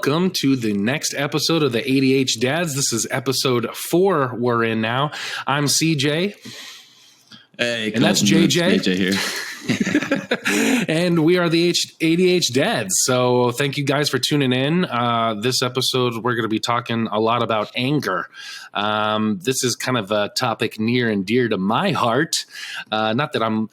welcome to the next episode of the ADHD Dads. This is episode 4 we're in now. I'm CJ. Hey, and that's JJ. JJ here. And we are the ADHD Dads. So thank you guys for tuning in. This episode, we're going to be talking a lot about anger. This is kind of a topic near and dear to my heart. Not that I'm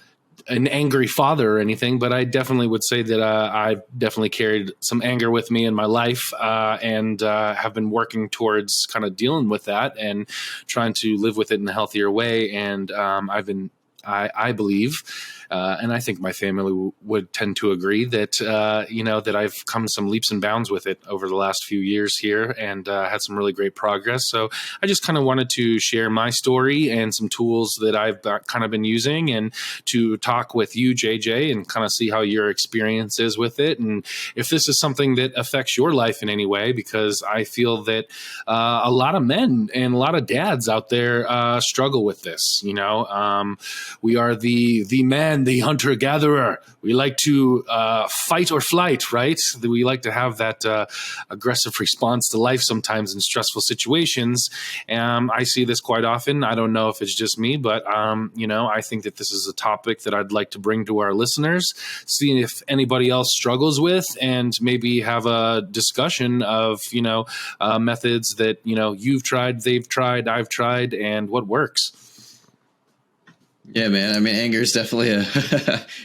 an angry father or anything, but I definitely would say that I've definitely carried some anger with me in my life and have been working towards kind of dealing with that and trying to live with it in a healthier way. And I believe, and I think my family would tend to agree that, that I've come some leaps and bounds with it over the last few years here and had some really great progress. So I just kind of wanted to share my story and some tools that I've kind of been using and to talk with you, JJ, and kind of see how your experience is with it. And if this is something that affects your life in any way, because I feel that a lot of men and a lot of dads out there struggle with this. We are the man, the hunter-gatherer. We like to fight or flight, right? We like to have that aggressive response to life sometimes in stressful situations. I see this quite often. I don't know if it's just me, but, I think that this is a topic that I'd like to bring to our listeners, seeing if anybody else struggles with, and maybe have a discussion of, methods that, you've tried, they've tried, I've tried, and what works. Yeah, man. I mean, anger is definitely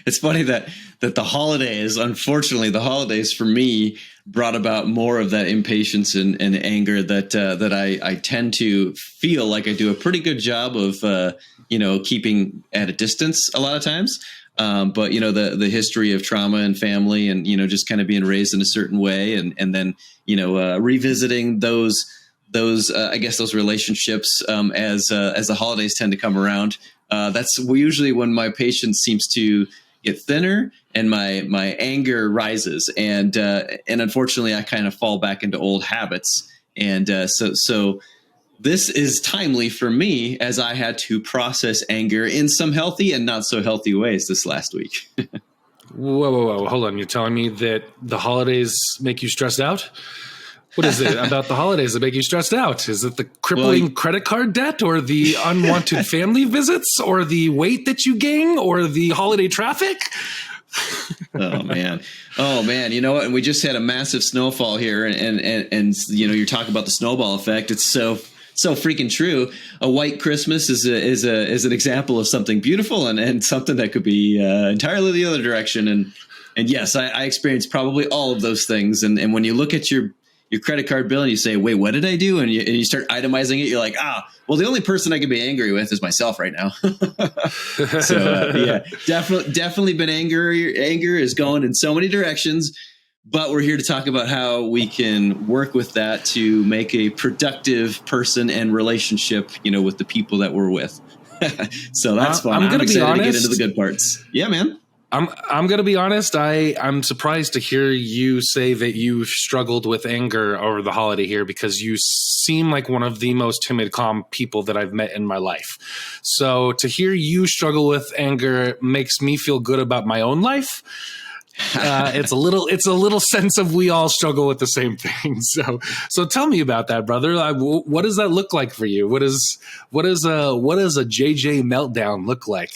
it's funny that the holidays, unfortunately, the holidays for me brought about more of that impatience and anger that I tend to feel like I do a pretty good job of, keeping at a distance a lot of times. But, the history of trauma and family and, just kind of being raised in a certain way and then, revisiting those relationships as the holidays tend to come around. That's usually when my patience seems to get thinner and my anger rises. And unfortunately, I kind of fall back into old habits. And so this is timely for me as I had to process anger in some healthy and not so healthy ways this last week. Whoa. Hold on. You're telling me that the holidays make you stressed out? What is it about the holidays that make you stressed out? Is it the crippling credit card debt or the unwanted family visits or the weight that you gain or the holiday traffic? Oh man. You know what? And we just had a massive snowfall here and you're talking about the snowball effect. It's so freaking true. A white Christmas is an example of something beautiful and something that could be entirely the other direction. And yes, I experienced probably all of those things. And when you look at your credit card bill and you say, wait, what did I do? And you start itemizing it. You're like, well, the only person I can be angry with is myself right now. So definitely been anger. Anger is going in so many directions, but we're here to talk about how we can work with that to make a productive person and relationship, with the people that we're with. So that's fun. I'm excited to get into the good parts. Yeah, man. I'm going to be honest. I'm surprised to hear you say that you struggled with anger over the holiday here because you seem like one of the most timid, calm people that I've met in my life. So to hear you struggle with anger makes me feel good about my own life. It's a little sense of we all struggle with the same thing. So tell me about that, brother. What does that look like for you? What does a JJ meltdown look like?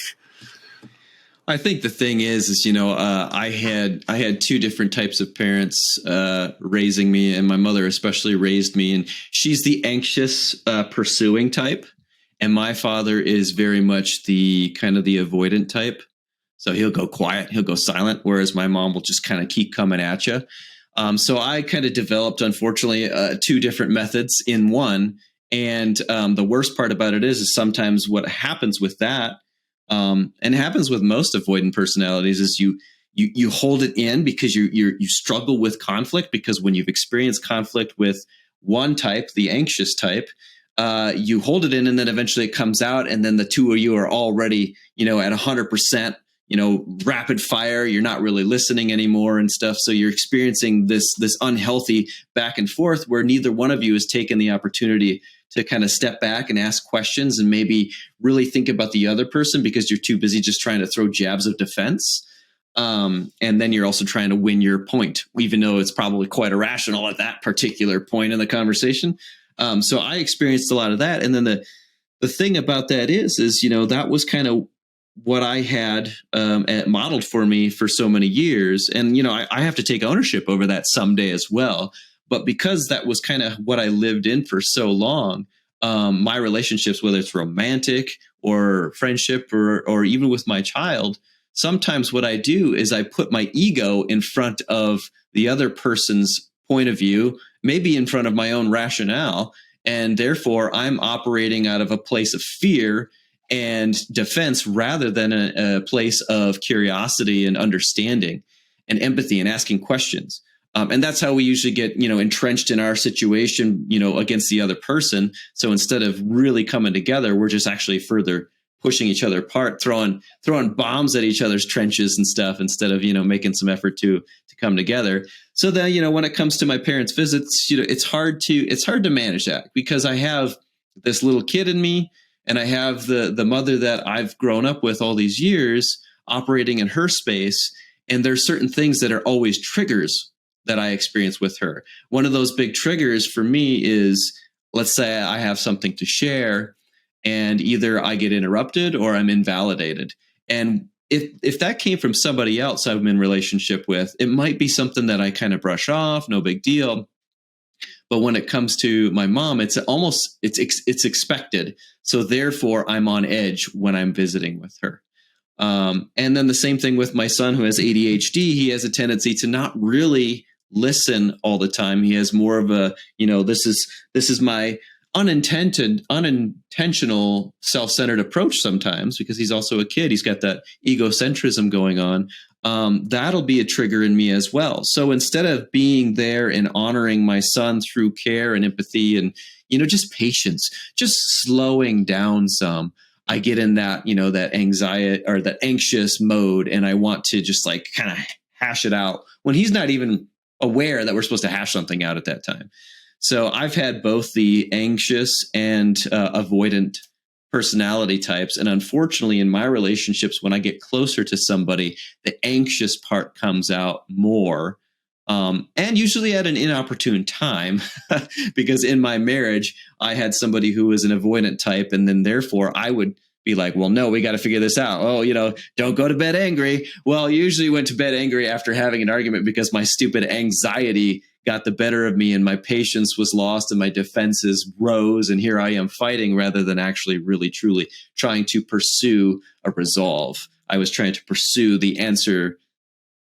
I think the thing is, I had two different types of parents raising me, and my mother especially raised me. And she's the anxious, pursuing type, and my father is very much the kind of the avoidant type. So he'll go quiet, he'll go silent, whereas my mom will just kind of keep coming at you. So I kind of developed, unfortunately, two different methods in one. And the worst part about it is sometimes what happens with that. And it happens with most avoidant personalities is you hold it in because you struggle with conflict, because when you've experienced conflict with one type, the anxious type, you hold it in and then eventually it comes out. And then the two of you are already, at 100%, rapid fire. You're not really listening anymore and stuff. So you're experiencing this unhealthy back and forth where neither one of you has taken the opportunity to kind of step back and ask questions and maybe really think about the other person because you're too busy just trying to throw jabs of defense. And then you're also trying to win your point, even though it's probably quite irrational at that particular point in the conversation. So I experienced a lot of that. And then the thing about that is, that was kind of what I had modeled for me for so many years. And, I have to take ownership over that someday as well. But because that was kind of what I lived in for so long, my relationships, whether it's romantic or friendship or even with my child, sometimes what I do is I put my ego in front of the other person's point of view, maybe in front of my own rationale. And therefore, I'm operating out of a place of fear and defense rather than a place of curiosity and understanding and empathy and asking questions. And that's how we usually get, entrenched in our situation, against the other person. So instead of really coming together, we're just actually further pushing each other apart, throwing bombs at each other's trenches and stuff instead of, making some effort to come together. So then, when it comes to my parents' visits, it's hard to manage that because I have this little kid in me and I have the mother that I've grown up with all these years operating in her space. And there's certain things that are always triggers that I experience with her. One of those big triggers for me is, let's say I have something to share and either I get interrupted or I'm invalidated. And if that came from somebody else I'm in relationship with, it might be something that I kind of brush off, no big deal. But when it comes to my mom, it's expected. So therefore, I'm on edge when I'm visiting with her. And then the same thing with my son who has ADHD. He has a tendency to not really listen all the time. He has more of a, this is my unintentional self-centered approach sometimes because he's also a kid. He's got that egocentrism going on. That'll be a trigger in me as well. So instead of being there and honoring my son through care and empathy and, just patience, just slowing down some, I get in that, that anxiety or that anxious mode. And I want to just like kind of hash it out when he's not even aware that we're supposed to hash something out at that time. So I've had both the anxious and avoidant personality types. And unfortunately, in my relationships, when I get closer to somebody, the anxious part comes out more. And usually at an inopportune time, because in my marriage, I had somebody who was an avoidant type. And then therefore I would be like, well, no, we got to figure this out. Oh, don't go to bed angry. Well, I usually went to bed angry after having an argument because my stupid anxiety got the better of me and my patience was lost and my defenses rose. And here I am fighting rather than actually really, truly trying to pursue a resolve. I was trying to pursue the answer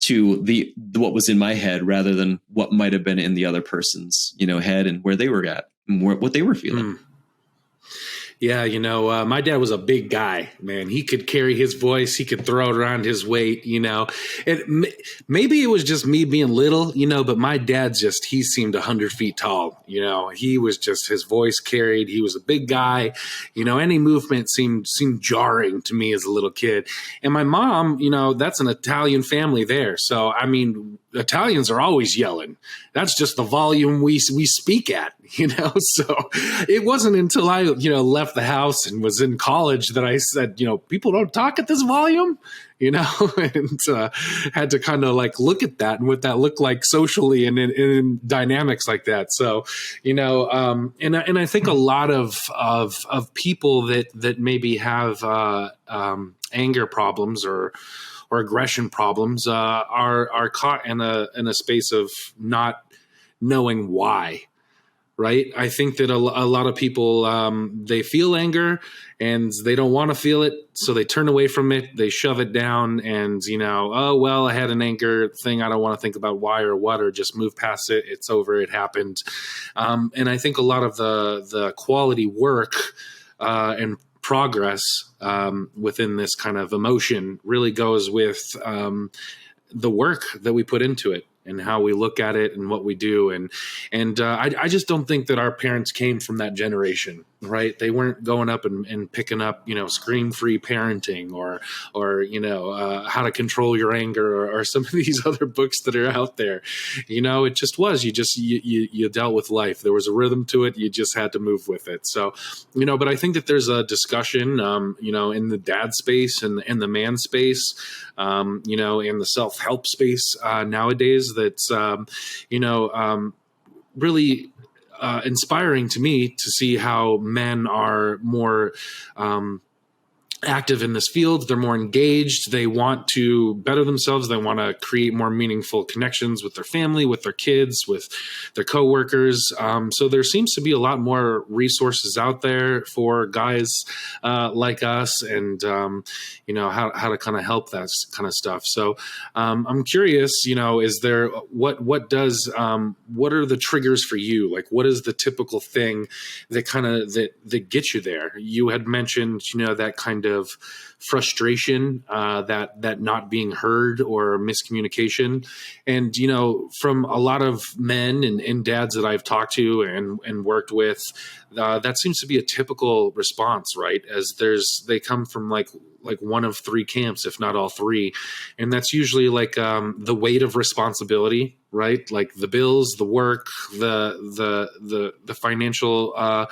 to what was in my head rather than what might have been in the other person's, head and where they were at and what they were feeling. Yeah, my dad was a big guy, man. He could carry his voice. He could throw it around his weight, Maybe it was just me being little, but my dad he seemed 100 feet tall. He was just, his voice carried. He was a big guy. Any movement seemed jarring to me as a little kid. And my mom, that's an Italian family there. So, Italians are always yelling. That's just the volume we speak at, So it wasn't until I, left the house and was in college that I said, people don't talk at this volume, and had to kind of like look at that and what that looked like socially and in dynamics like that. So, and I think a lot of people that maybe have anger problems or aggression problems are caught in a space of not knowing why. Right. I think that a lot of people, they feel anger and they don't want to feel it. So they turn away from it. They shove it down and, oh, well, I had an anger thing. I don't want to think about why or what, or just move past it. It's over. It happened. And I think a lot of the quality work and progress within this kind of emotion really goes with the work that we put into it and how we look at it and what we do. And I just don't think that our parents came from that generation. right? They weren't going up and picking up, screen-free parenting or how to control your anger or some of these other books that are out there. It just was, you dealt with life. There was a rhythm to it. You just had to move with it. So, but I think that there's a discussion, in the dad space and in the man space, in the self-help space nowadays that's, really inspiring to me to see how men are more active in this field. They're more engaged. They want to better themselves. They want to create more meaningful connections with their family, with their kids, with their coworkers. So there seems to be a lot more resources out there for guys like us, and how to kind of help that kind of stuff. So I'm curious. Is there what are the triggers for you? Like, what is the typical thing that kind of that gets you there? You had mentioned that kind of frustration, that not being heard or miscommunication. And, from a lot of men and dads that I've talked to and worked with, that seems to be a typical response, right? As they come from like one of three camps, if not all three. And that's usually like the weight of responsibility, right? Like the bills, the work, the financial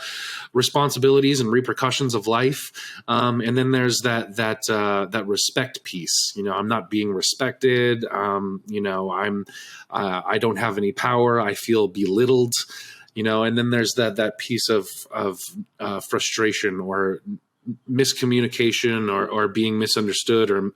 responsibilities and repercussions of life. And then there's that respect piece. I'm not being respected. I don't have any power. I feel belittled. And then there's that piece of frustration or miscommunication or being misunderstood or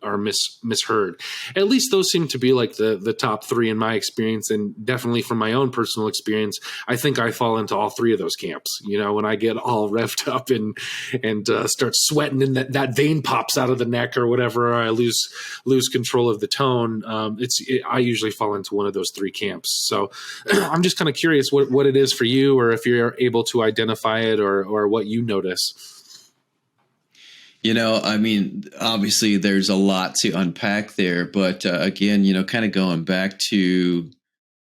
misheard. At least those seem to be like the top three in my experience, and definitely from my own personal experience, I think I fall into all three of those camps. When I get all revved up and start sweating and that vein pops out of the neck or whatever, or I lose control of the tone. I usually fall into one of those three camps. So I'm just kind of curious what it is for you, or if you're able to identify it, or what you notice. Obviously there's a lot to unpack there, but again, kind of going back to,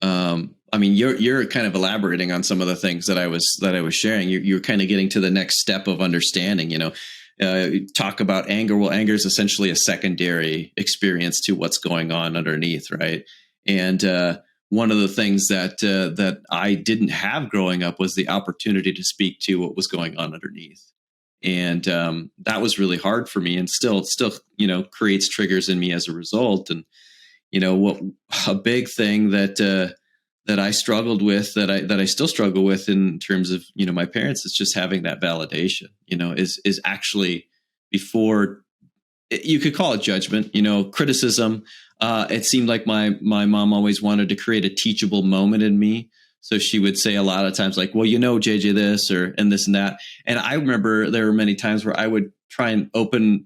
you're kind of elaborating on some of the things that I was sharing. You're kind of getting to the next step of understanding. Talk about anger. Well, anger is essentially a secondary experience to what's going on underneath, right? And one of the things that I didn't have growing up was the opportunity to speak to what was going on underneath. And that was really hard for me, and still, creates triggers in me as a result. And, a big thing that I struggled with, that I still struggle with in terms of, my parents, is just having that validation, is actually, before you could call it judgment, criticism. It seemed like my mom always wanted to create a teachable moment in me. So she would say a lot of times like, well, JJ this and this and that. And I remember there were many times where I would try and open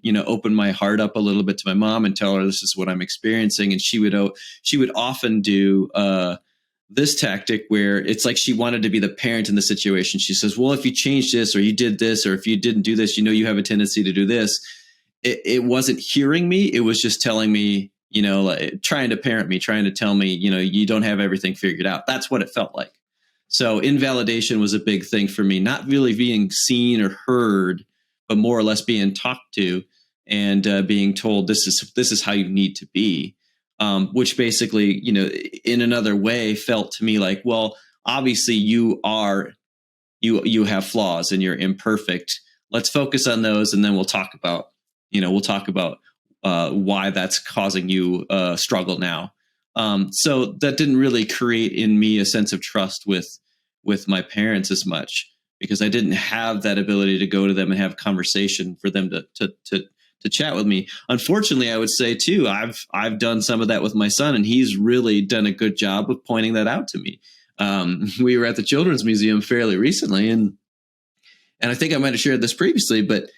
my heart up a little bit to my mom and tell her this is what I'm experiencing. And she would often do this tactic where it's like she wanted to be the parent in the situation. She says, well, if you change this, or you did this, or if you didn't do this, you have a tendency to do this. It wasn't hearing me. It was just telling me, like trying to parent me, trying to tell me, you don't have everything figured out. That's what it felt like. So invalidation was a big thing for me, not really being seen or heard, but more or less being talked to and being told this is how you need to be, which basically, in another way felt to me like, well, obviously you have flaws and you're imperfect. Let's focus on those, and then we'll talk about why that's causing you struggle now. So that didn't really create in me a sense of trust with my parents as much, because I didn't have that ability to go to them and have a conversation for them to chat with me. Unfortunately, I would say too, I've done some of that with my son, and he's really done a good job of pointing that out to me. We were at the Children's Museum fairly recently, and I think I might have shared this previously, but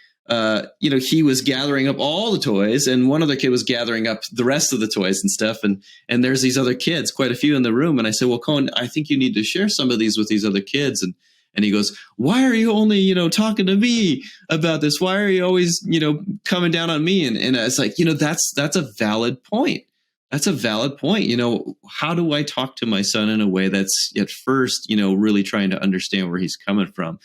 he was gathering up all the toys, and one other kid was gathering up the rest of the toys and stuff. And there's these other kids, quite a few in the room. And I said, well, Cohen, I think you need to share some of these with these other kids. And he goes, why are you only, talking to me about this? Why are you always, coming down on me? And it's like, that's a valid point. That's a valid point. How do I talk to my son in a way that's at first, really trying to understand where he's coming from?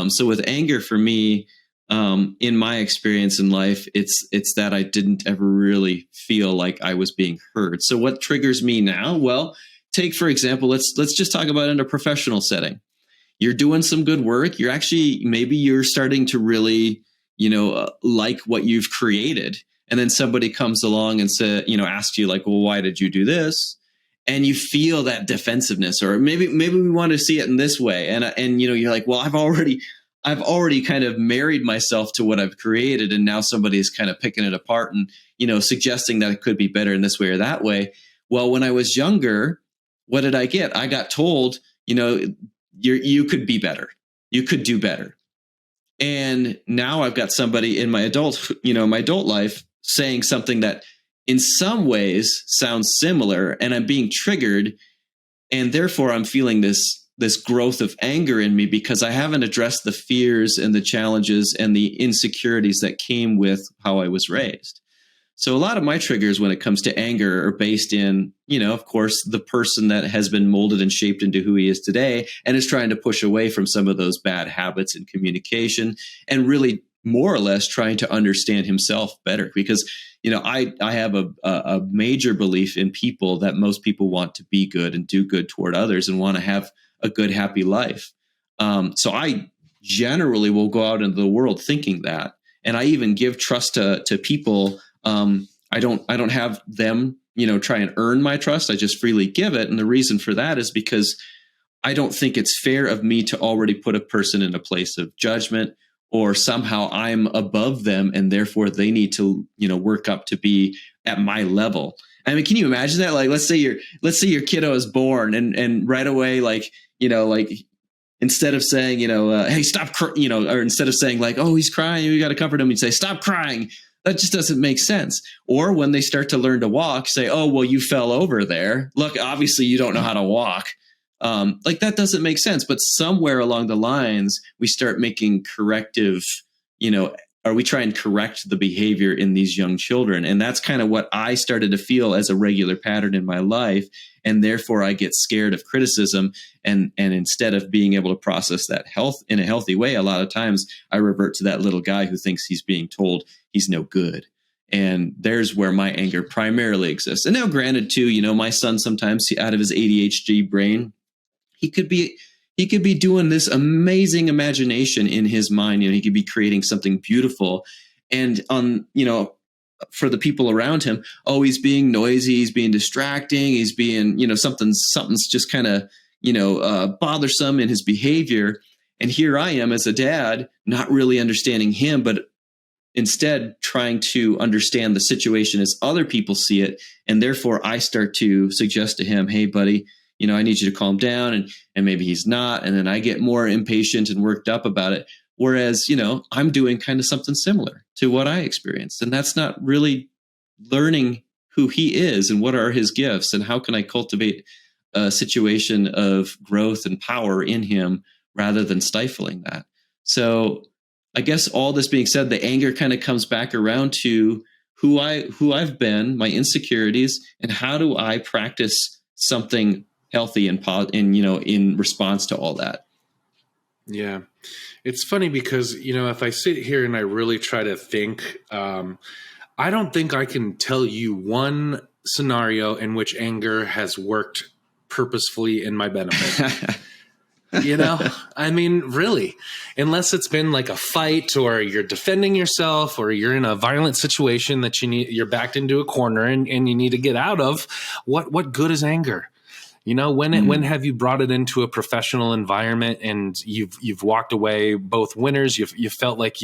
So with anger for me, in my experience in life, it's that I didn't ever really feel like I was being heard. So what triggers me now? Well, take for example, let's just talk about in a professional setting. You're doing some good work. Maybe you're starting to really, like what you've created. And then somebody comes along and asks you like, well, why did you do this? And you feel that defensiveness, or maybe we want to see it in this way. And you're like, well, I've already kind of married myself to what I've created. And now somebody's kind of picking it apart and, suggesting that it could be better in this way or that way. Well, when I was younger, what did I get? I got told, you could be better. You could do better. And now I've got somebody in my adult life saying something that in some ways sounds similar, and I'm being triggered. And therefore I'm feeling this growth of anger in me because I haven't addressed the fears and the challenges and the insecurities that came with how I was raised. So a lot of my triggers when it comes to anger are based in, of course, the person that has been molded and shaped into who he is today and is trying to push away from some of those bad habits in communication and really more or less trying to understand himself better. Because, I have a major belief in people that most people want to be good and do good toward others and want to have a good, happy life. So I generally will go out into the world thinking that. And I even give trust to people. I don't have them, try and earn my trust. I just freely give it. And the reason for that is because I don't think it's fair of me to already put a person in a place of judgment or somehow I'm above them and therefore they need to, work up to be at my level. I mean, can you imagine that? Like, let's say your kiddo is born and right away, like instead of saying, hey, stop, or instead of saying like, oh, he's crying, you got to comfort him, you'd say, stop crying. That just doesn't make sense. Or when they start to learn to walk, say, oh, well, you fell over there. Look, obviously you don't know how to walk. Like that doesn't make sense. But somewhere along the lines, we start making corrective, or we try and correct the behavior in these young children. And that's kind of what I started to feel as a regular pattern in my life. And therefore I get scared of criticism. And instead of being able to process that in a healthy way, a lot of times I revert to that little guy who thinks he's being told he's no good. And there's where my anger primarily exists. And now granted too, my son sometimes out of his ADHD brain, he could be doing this amazing imagination in his mind. He could be creating something beautiful. And for the people around him, oh, he's being noisy, he's being distracting, he's being, something's just kind of, bothersome in his behavior. And here I am as a dad, not really understanding him, but instead trying to understand the situation as other people see it. And therefore I start to suggest to him, hey, buddy, I need you to calm down. And maybe he's not. And then I get more impatient and worked up about it. Whereas, I'm doing kind of something similar to what I experienced. And that's not really learning who he is and what are his gifts and how can I cultivate a situation of growth and power in him rather than stifling that. So I guess all this being said, the anger kind of comes back around to who I've been, my insecurities, and how do I practice something healthy and in response to all that. Yeah. It's funny because, if I sit here and I really try to think, I don't think I can tell you one scenario in which anger has worked purposefully in my benefit. I mean, really, unless it's been like a fight or you're defending yourself or you're in a violent situation that you're backed into a corner and you need to get out of, what good is anger? When have you brought it into a professional environment and you've walked away both winners? You felt like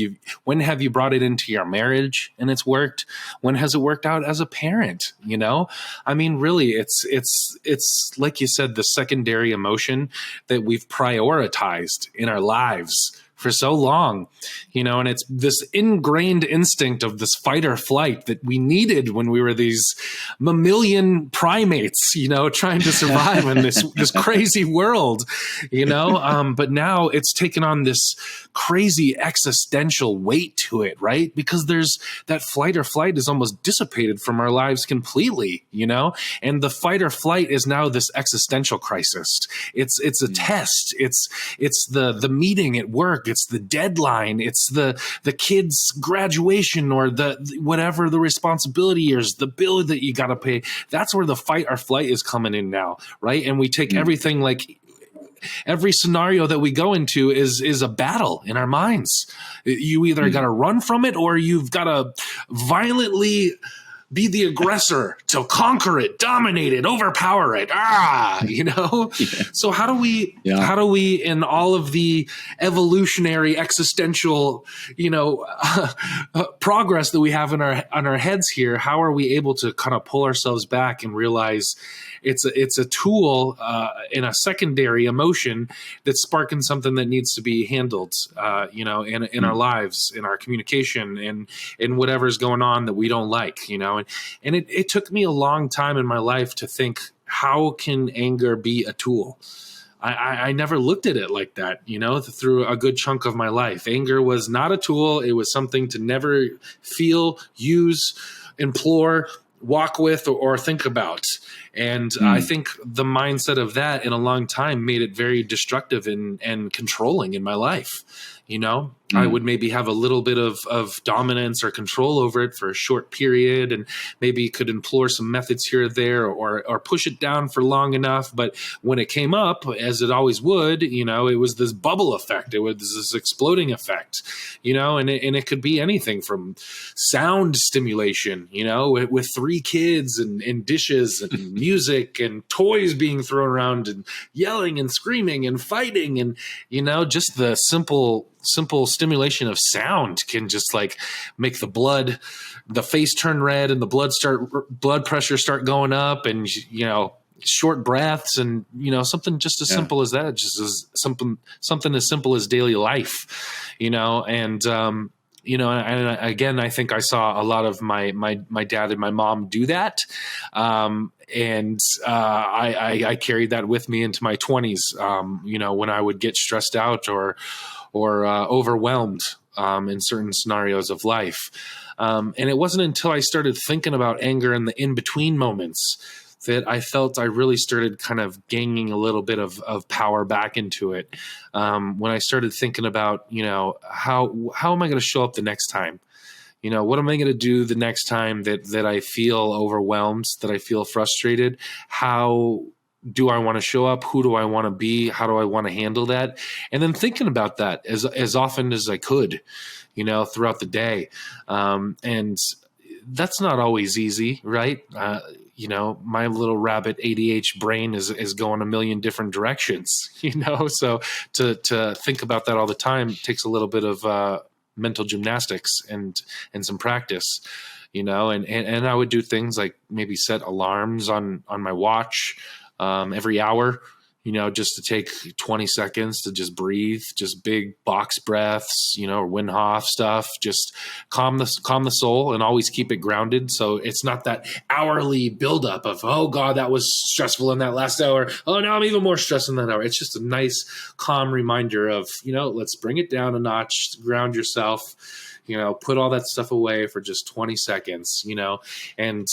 when have you brought it into your marriage and it's worked? When has it worked out as a parent? I mean, really, it's like you said, the secondary emotion that we've prioritized in our lives for so long, and it's this ingrained instinct of this fight or flight that we needed when we were these mammalian primates, trying to survive in this crazy world, but now it's taken on this crazy existential weight to it, right? Because there's that flight or flight is almost dissipated from our lives completely, and the fight or flight is now this existential crisis. It's a test. It's the meeting at work work, it's the deadline, it's the kid's graduation, or the whatever the responsibility is, the bill that you got to pay. That's where the fight or flight is coming in now, right? And we take everything, like every scenario that we go into is a battle in our minds. You either got to run from it, or you've got to violently be the aggressor to conquer it, dominate it, overpower it. So how do we, in all of the evolutionary existential, progress that we have on our heads here, how are we able to kind of pull ourselves back and realize it's a tool in a secondary emotion that's sparking something that needs to be handled, in our lives, in our communication, and in whatever's going on that we don't like, and it took me a long time in my life to think, how can anger be a tool? I never looked at it like that, through a good chunk of my life. Anger was not a tool. It was something to never feel, use, implore, walk with, or think about. And I think the mindset of that in a long time made it very destructive and controlling in my life. I would maybe have a little bit of dominance or control over it for a short period, and maybe could implore some methods here or there, or push it down for long enough. But when it came up, as it always would, it was this bubble effect. It was this exploding effect, and it could be anything from sound stimulation, with 3 kids and dishes and music and toys being thrown around and yelling and screaming and fighting, and, just the simple stimulation of sound can just like make the face turn red, and the blood pressure start going up, and short breaths, and something just as simple as that, just as something as simple as daily life, and again, I think I saw a lot of my dad and my mom do that, and I carried that with me into my 20s, when I would get stressed out or overwhelmed in certain scenarios of life. And it wasn't until I started thinking about anger in the in-between moments that I felt I really started kind of gaining a little bit of power back into it. When I started thinking about, how am I going to show up the next time? What am I going to do the next time that I feel overwhelmed, that I feel frustrated? How do I want to show up? Who do I want to be? How do I want to handle that? And then thinking about that as often as I could, throughout the day. And that's not always easy, right? My little rabbit ADHD brain is going a million different directions, so to think about that all the time takes a little bit of mental gymnastics and some practice, and I would do things like maybe set alarms on my watch every hour, just to take 20 seconds to just breathe, just big box breaths, or Wim Hof stuff, just calm the soul and always keep it grounded. So it's not that hourly buildup of, oh God, that was stressful in that last hour. Oh, now I'm even more stressed in that hour. It's just a nice, calm reminder of, let's bring it down a notch, ground yourself, put all that stuff away for just 20 seconds, and,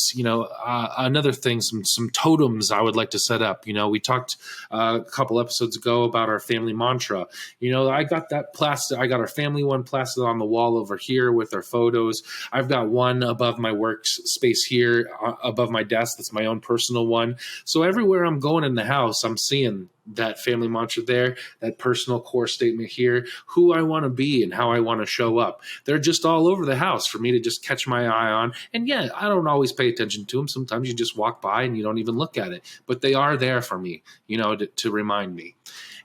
another thing, some totems I would like to set up. We talked a couple episodes ago about our family mantra. I got that plastered. I got our family one plastered on the wall over here with our photos. I've got one above my workspace here, above my desk. That's my own personal one. So everywhere I'm going in the house, I'm seeing that family mantra there, that personal core statement here, who I want to be and how I want to show up. They're just all over the house for me to just catch my eye on. And yeah, I don't always pay attention to them. Sometimes you just walk by and you don't even look at it, but they are there for me, to remind me.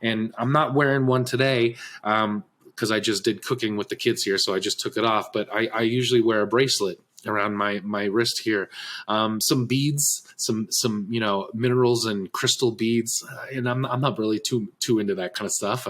And I'm not wearing one today, because I just did cooking with the kids here, so I just took it off. But I usually wear a bracelet around my wrist here, some beads, some minerals and crystal beads, and I'm not really too into that kind of stuff.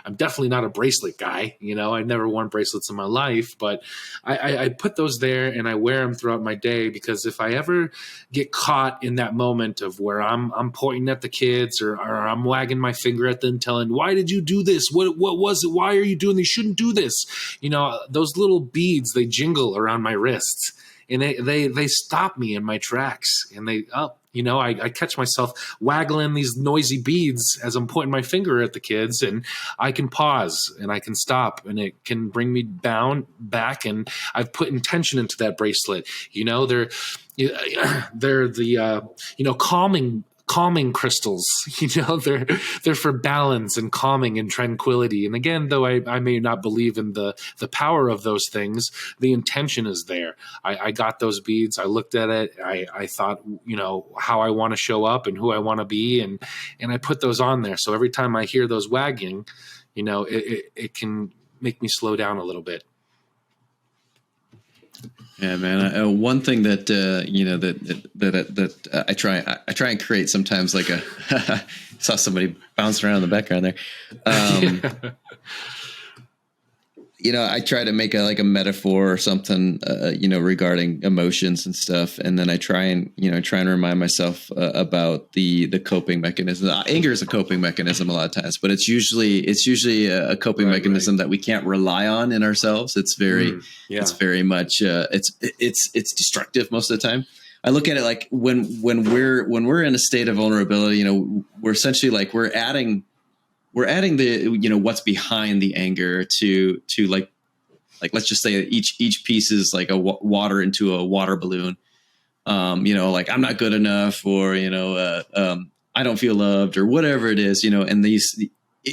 I'm definitely not a bracelet guy. I've never worn bracelets in my life, but I put those there and I wear them throughout my day, because if I ever get caught in that moment of where I'm pointing at the kids or I'm wagging my finger at them, telling, why did you do this? What was it? Why are you doing this? You shouldn't do this. Those little beads, they jingle around my wrists. And they stop me in my tracks, and I catch myself waggling these noisy beads as I'm pointing my finger at the kids, and I can pause and I can stop, and it can bring me back. And I've put intention into that bracelet. They're the calming crystals. They're for balance and calming and tranquility. And again, though I may not believe in the power of those things, the intention is there. I got those beads. I looked at it. I thought, how I want to show up and who I want to be, and I put those on there. So every time I hear those wagging, it can make me slow down a little bit. Yeah, man. One thing that that I try and create sometimes, like saw somebody bouncing around in the background there. I try to make a metaphor or something, regarding emotions and stuff, and then I try and remind myself about the coping mechanism. Anger is a coping mechanism a lot of times, but it's usually a coping mechanism that we can't rely on in ourselves. It's very much it's destructive most of the time. I look at it like when we're in a state of vulnerability, we're essentially like we're adding the what's behind the anger to like let's just say each piece is like water into a water balloon. Like I'm not good enough, or I don't feel loved, or whatever it is. And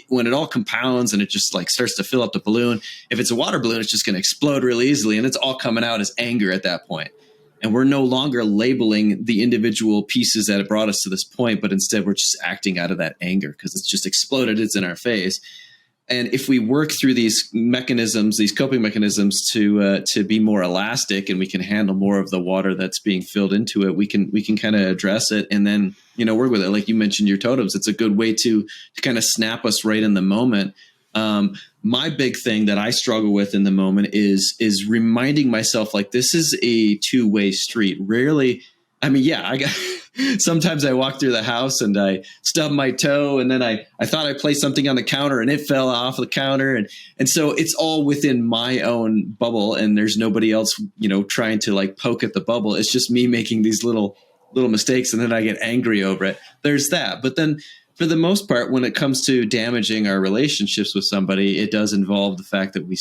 when it all compounds and it just like starts to fill up the balloon, if it's a water balloon, it's just going to explode really easily, and it's all coming out as anger at that point. And we're no longer labeling the individual pieces that have brought us to this point, but instead we're just acting out of that anger because it's just exploded. It's in our face. And if we work through these mechanisms, these coping mechanisms to be more elastic, and we can handle more of the water that's being filled into it, we can kind of address it and then, work with it. Like you mentioned your totems, it's a good way to kind of snap us right in the moment. My big thing that I struggle with in the moment is reminding myself, like, this is a two-way street. Rarely, sometimes I walk through the house and I stub my toe, and then I thought I placed something on the counter and it fell off the counter. And so it's all within my own bubble, and there's nobody else, trying to like poke at the bubble. It's just me making these little mistakes, and then I get angry over it. There's that. But then for the most part, when it comes to damaging our relationships with somebody, it does involve the fact that we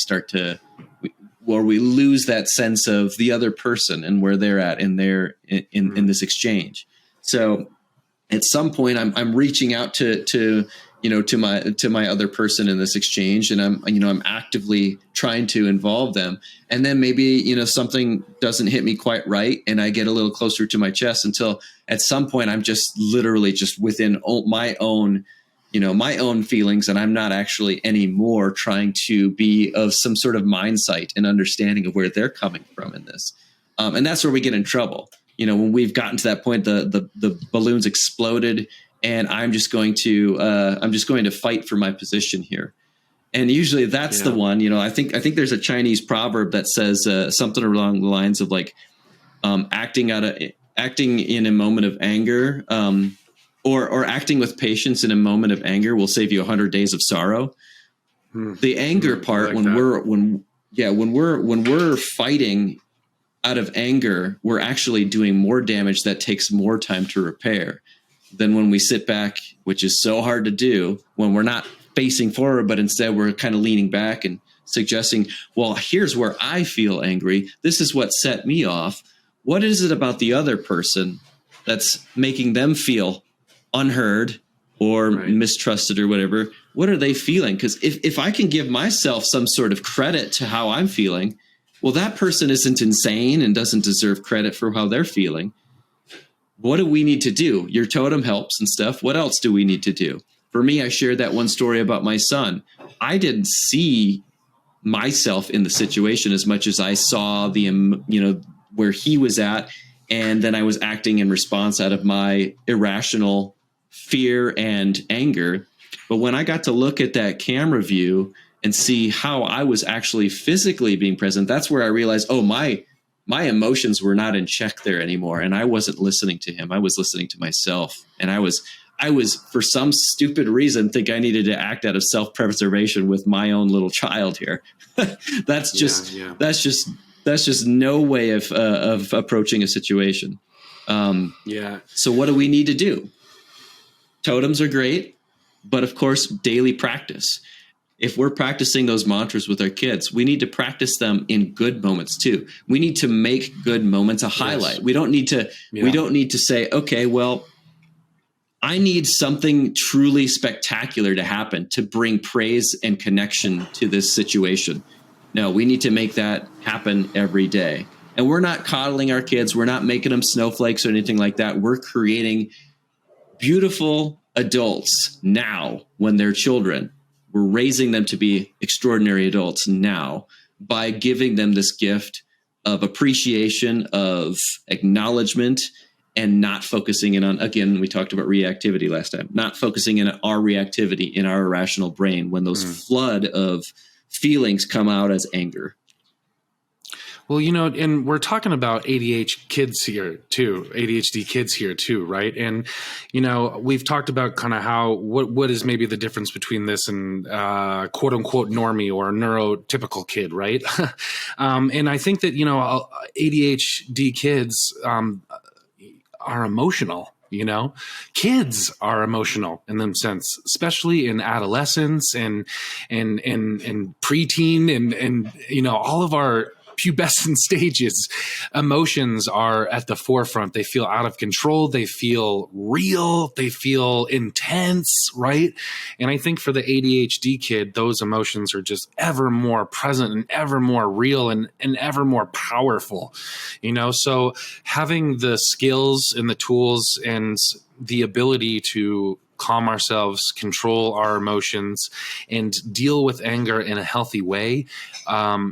lose that sense of the other person and where they're at in this exchange. So at some point I'm reaching out to my other person in this exchange, and I'm actively trying to involve them. And then maybe, something doesn't hit me quite right, and I get a little closer to my chest until at some point I'm just literally just within my own feelings, and I'm not actually anymore trying to be of some sort of mindset and understanding of where they're coming from in this. And that's where we get in trouble. When we've gotten to that point, the balloon's exploded, and I'm just going to fight for my position here. And usually that's the one. I think there's a Chinese proverb that says something along the lines of like acting in a moment of anger, or acting with patience in a moment of anger will save you 100 days of sorrow. The anger part, like when we're fighting out of anger, we're actually doing more damage that takes more time to repair than when we sit back, which is so hard to do when we're not facing forward, but instead we're kind of leaning back and suggesting, well, here's where I feel angry. This is what set me off. What is it about the other person that's making them feel unheard or mistrusted or whatever? What are they feeling? Because if I can give myself some sort of credit to how I'm feeling, well, that person isn't insane and doesn't deserve credit for how they're feeling. What do we need to do? Your totem helps and stuff. What else do we need to do? For me, I shared that one story about my son. I didn't see myself in the situation as much as I saw where he was at. And then I was acting in response out of my irrational fear and anger. But when I got to look at that camera view and see how I was actually physically being present, that's where I realized, oh, my emotions were not in check there anymore. And I wasn't listening to him. I was listening to myself. And I was, for some stupid reason, think I needed to act out of self-preservation with my own little child here. That's just no way of approaching a situation. Yeah. So what do we need to do? Totems are great, but of course, daily practice. If we're practicing those mantras with our kids, we need to practice them in good moments too. We need to make good moments a highlight. Yes. We don't need to say, okay, well, I need something truly spectacular to happen to bring praise and connection to this situation. No, we need to make that happen every day. And we're not coddling our kids. We're not making them snowflakes or anything like that. We're creating beautiful adults now when they're children. We're raising them to be extraordinary adults now by giving them this gift of appreciation, of acknowledgement, and not focusing in on, again, we talked about reactivity last time, not focusing in on our reactivity in our irrational brain when those flood of feelings come out as anger. Well, and we're talking about ADHD kids here too, right? And, we've talked about kind of what is maybe the difference between this and quote unquote normie or neurotypical kid, right? And I think that, ADHD kids are emotional. Kids are emotional in them sense, especially in adolescence and preteen and all of our pubescent stages. Emotions are at the forefront. They feel out of control. They feel real. They feel intense, right? And I think for the ADHD kid, those emotions are just ever more present and ever more real and ever more powerful, So having the skills and the tools and the ability to calm ourselves, control our emotions, and deal with anger in a healthy way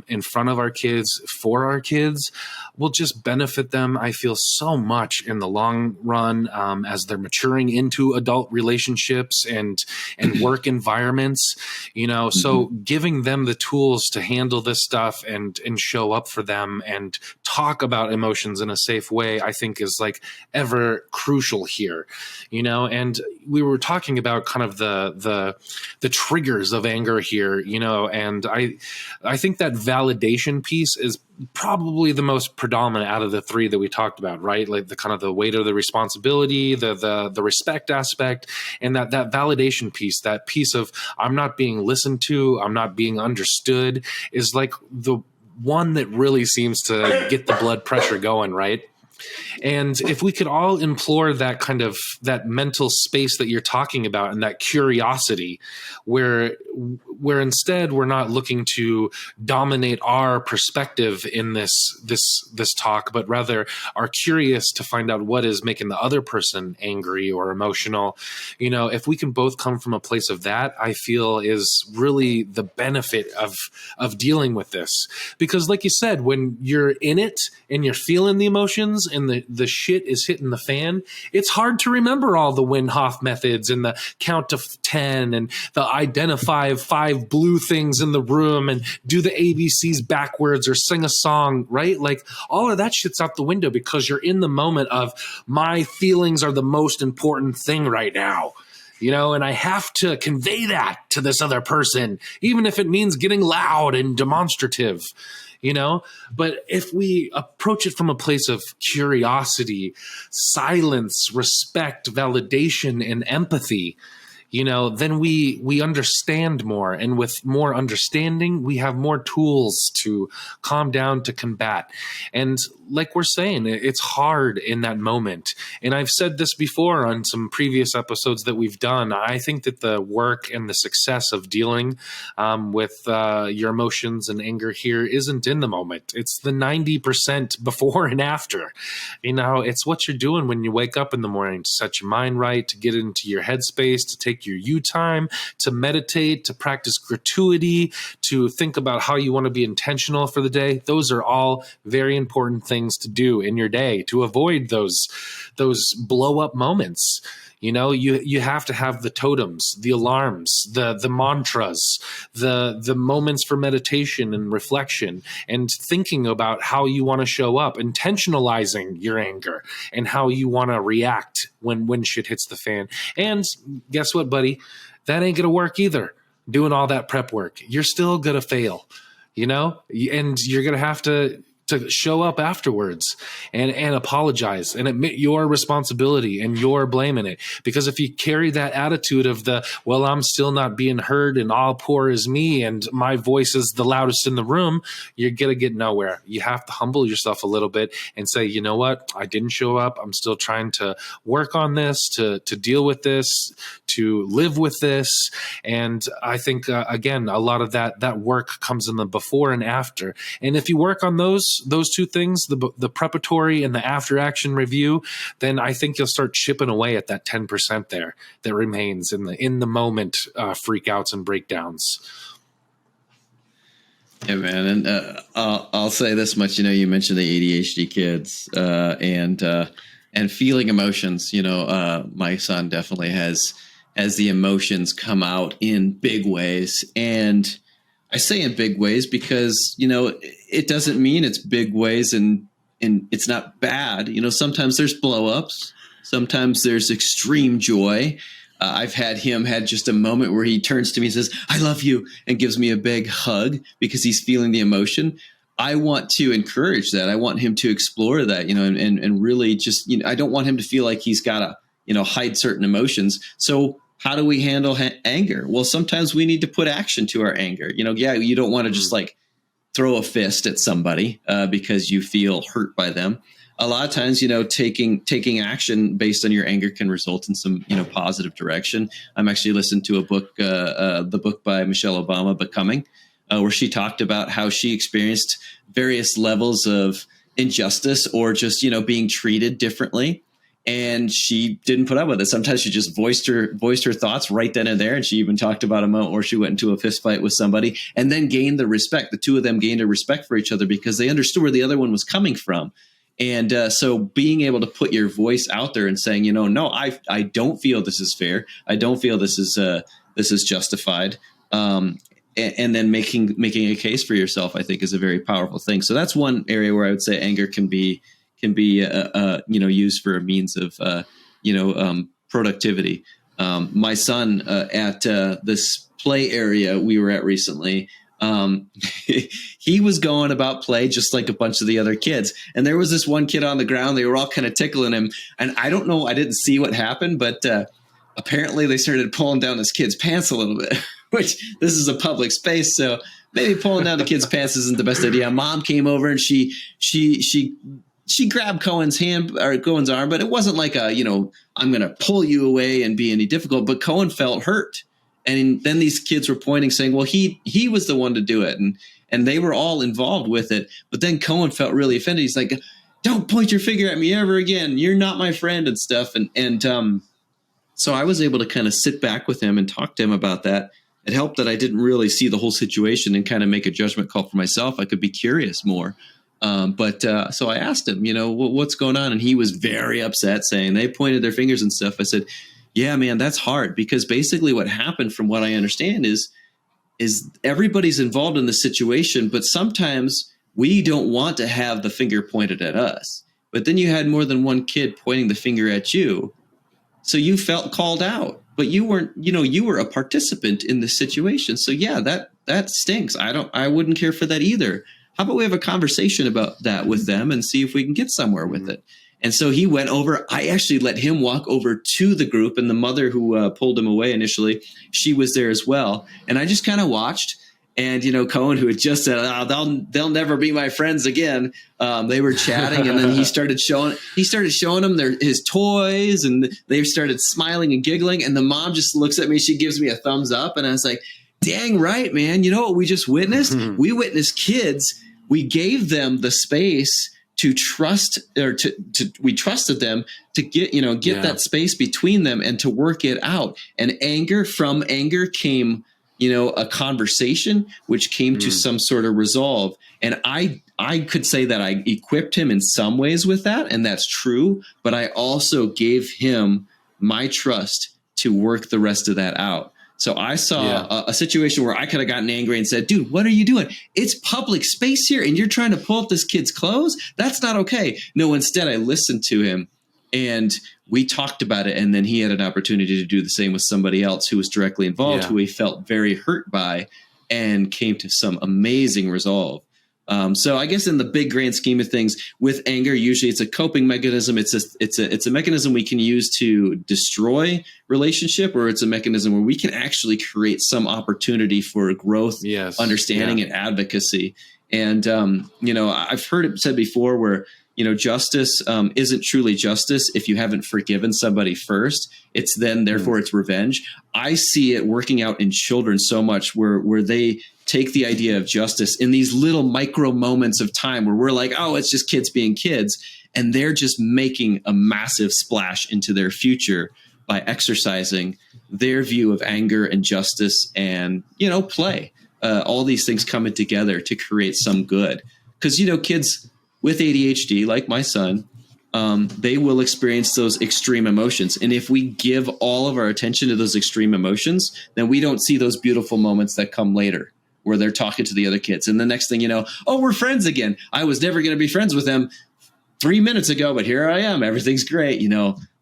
in front of our kids, for our kids, will just benefit them, I feel, so much in the long run as they're maturing into adult relationships and work environments, so giving them the tools to handle this stuff and show up for them and talk about emotions in a safe way, I think is like ever crucial here, and we were talking about kind of the triggers of anger here, and I think that validation piece is probably the most predominant out of the three that we talked about, right? Like the kind of the weight of the responsibility, the respect aspect, and that validation piece, that piece of I'm not being listened to, I'm not being understood, is like the one that really seems to get the blood pressure going, right? And if we could all implore that kind of that mental space that you're talking about and that curiosity where instead we're not looking to dominate our perspective in this talk, but rather are curious to find out what is making the other person angry or emotional. If we can both come from a place of that, I feel is really the benefit of dealing with this. Because like you said, when you're in it and you're feeling the emotions and the shit is hitting the fan, it's hard to remember all the Wim Hof methods and the count to 10 and the identify 5 blue things in the room and do the ABCs backwards or sing a song, right? Like all of that shit's out the window because you're in the moment of my feelings are the most important thing right now. And I have to convey that to this other person, even if it means getting loud and demonstrative. But if we approach it from a place of curiosity, silence, respect, validation, and empathy, then we understand more. And with more understanding, we have more tools to calm down, to combat. And like we're saying, it's hard in that moment. And I've said this before on some previous episodes that we've done. I think that the work and the success of dealing with your emotions and anger here isn't in the moment. It's the 90% before and after. It's what you're doing when you wake up in the morning to set your mind right, to get into your headspace, to take your you time, to meditate, to practice gratuity, to think about how you want to be intentional for the day. Those are all very important things to do in your day to avoid those blow up moments. You have to have the totems, the alarms, the mantras, the moments for meditation and reflection and thinking about how you want to show up, intentionalizing your anger and how you want to react when shit hits the fan. And guess what, buddy? That ain't going to work either. Doing all that prep work, you're still going to fail, and you're going to have to to show up afterwards and apologize and admit your responsibility and your blame in it. Because if you carry that attitude of well, I'm still not being heard and all poor is me and my voice is the loudest in the room, you're going to get nowhere. You have to humble yourself a little bit and say, you know what? I didn't show up. I'm still trying to work on this, to deal with this, to live with this. And I think, again, a lot of that work comes in the before and after. And if you work on those two things, the preparatory and the after action review, then I think you'll start chipping away at that 10% there that remains in the moment freakouts and breakdowns. Yeah, man. And I'll say this much, you mentioned the ADHD kids and feeling emotions. My son definitely has the emotions come out in big ways. And I say in big ways because, it doesn't mean it's big ways and it's not bad. Sometimes there's blow-ups. Sometimes there's extreme joy. I've had just a moment where he turns to me and says, I love you, and gives me a big hug because he's feeling the emotion. I want to encourage that. I want him to explore that, and really just, I don't want him to feel like he's got to, hide certain emotions. So how do we handle anger? Well, sometimes we need to put action to our anger. You don't want to just like throw a fist at somebody because you feel hurt by them. A lot of times, taking action based on your anger can result in some, positive direction. I'm actually listening to a book, the book by Michelle Obama, Becoming, where she talked about how she experienced various levels of injustice or just, being treated differently. And she didn't put up with it. Sometimes she just voiced her thoughts right then and there. And she even talked about a moment where she went into a fist fight with somebody and then gained the respect. The two of them gained a respect for each other because they understood where the other one was coming from. And so being able to put your voice out there and saying, no, I don't feel this is fair. I don't feel this is justified. And then making a case for yourself, I think, is a very powerful thing. So that's one area where I would say anger can be used for a means of productivity. My son at this play area we were at recently, he was going about play just like a bunch of the other kids. And there was this one kid on the ground. They were all kind of tickling him. And I don't know, I didn't see what happened, but apparently they started pulling down this kid's pants a little bit, which this is a public space. So maybe pulling down the kid's pants isn't the best idea. Mom came over and she grabbed Cohen's arm, but it wasn't like I'm going to pull you away and be any difficult. But Cohen felt hurt. And then these kids were pointing, saying, well, he was the one to do it. And they were all involved with it. But then Cohen felt really offended. He's like, don't point your finger at me ever again. You're not my friend and stuff. And so I was able to kind of sit back with him and talk to him about that. It helped that I didn't really see the whole situation and kind of make a judgment call for myself. I could be curious more. So I asked him, what's going on? And he was very upset, saying they pointed their fingers and stuff. I said, yeah, man, that's hard, because basically what happened, from what I understand, is everybody's involved in the situation, but sometimes we don't want to have the finger pointed at us. But then you had more than one kid pointing the finger at you. So you felt called out, but you weren't, you were a participant in the situation. So yeah, that stinks. I wouldn't care for that either. How about we have a conversation about that with them and see if we can get somewhere with it? And so he went over. I actually let him walk over to the group, and the mother who pulled him away initially, she was there as well. And I just kind of watched. And, Cohen, who had just said, they'll never be my friends again. They were chatting, and then he started showing them his toys, and they started smiling and giggling. And the mom just looks at me. She gives me a thumbs up. And I was like, dang right, man. You know what we just witnessed? Mm-hmm. We witnessed kids. We gave them the space to trust, or we trusted them to get that space between them and to work it out. And from anger came, a conversation, which came to some sort of resolve. And I could say that I equipped him in some ways with that, and that's true. But I also gave him my trust to work the rest of that out. So I saw a situation where I could have gotten angry and said, dude, what are you doing? It's public space here, and you're trying to pull up this kid's clothes? That's not okay. No, instead I listened to him, and we talked about it. And then he had an opportunity to do the same with somebody else who was directly involved, who he felt very hurt by, and came to some amazing resolve. So I guess in the big grand scheme of things, with anger, usually it's a coping mechanism. It's a mechanism we can use to destroy relationship, or it's a mechanism where we can actually create some opportunity for growth, understanding, and advocacy. And I've heard it said before where justice isn't truly justice if you haven't forgiven somebody first. It's then, therefore, it's revenge. I see it working out in children so much where they take the idea of justice in these little micro moments of time where we're like, oh, it's just kids being kids. And they're just making a massive splash into their future by exercising their view of anger and justice and, play. All these things coming together to create some good. Because, kids with ADHD, like my son, they will experience those extreme emotions. And if we give all of our attention to those extreme emotions, then we don't see those beautiful moments that come later where they're talking to the other kids. And the next thing you know, oh, we're friends again. I was never going to be friends with them 3 minutes ago, but here I am. Everything's great.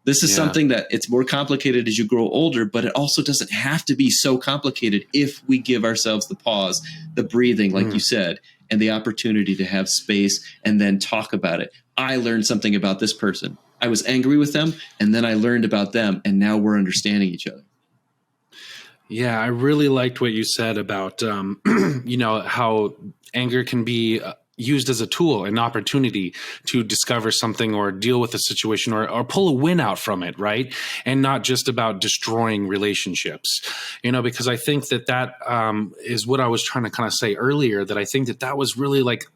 This is something that it's more complicated as you grow older, but it also doesn't have to be so complicated if we give ourselves the pause, the breathing, like you said, and the opportunity to have space and then talk about it. I learned something about this person. I was angry with them, and then I learned about them, and now we're understanding each other. Yeah, I really liked what you said about, how anger can be used as a tool, an opportunity to discover something or deal with a situation or pull a win out from it, right? And not just about destroying relationships, because I think that is what I was trying to kind of say earlier, that I think that was really like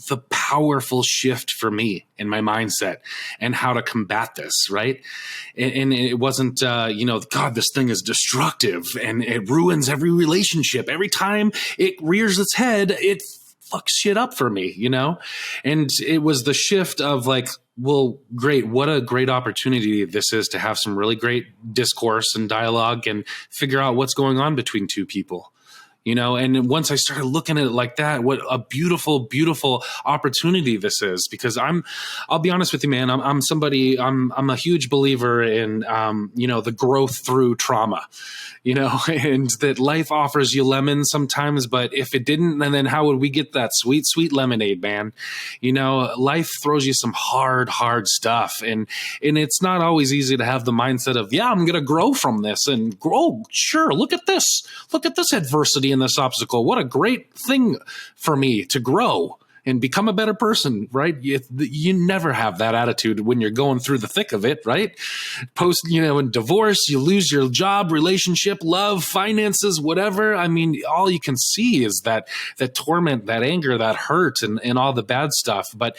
the powerful shift for me in my mindset and how to combat this, right? And it wasn't, God, this thing is destructive and it ruins every relationship. Every time it rears its head, it fucks shit up for me, And it was the shift of like, well, great. What a great opportunity this is to have some really great discourse and dialogue and figure out what's going on between two people. And once I started looking at it like that, what a beautiful, beautiful opportunity this is, because I'll be honest with you, man, I'm a huge believer in, the growth through trauma, and that life offers you lemons sometimes, but if it didn't, then how would we get that sweet, sweet lemonade, man? Life throws you some hard, hard stuff. And it's not always easy to have the mindset of, I'm going to grow from this and grow. Sure. Look at this adversity and this obstacle. What a great thing for me to grow and become a better person, right? You never have that attitude when you're going through the thick of it, right? In divorce, you lose your job, relationship, love, finances, whatever. I mean, all you can see is that torment, that anger, that hurt, and all the bad stuff. But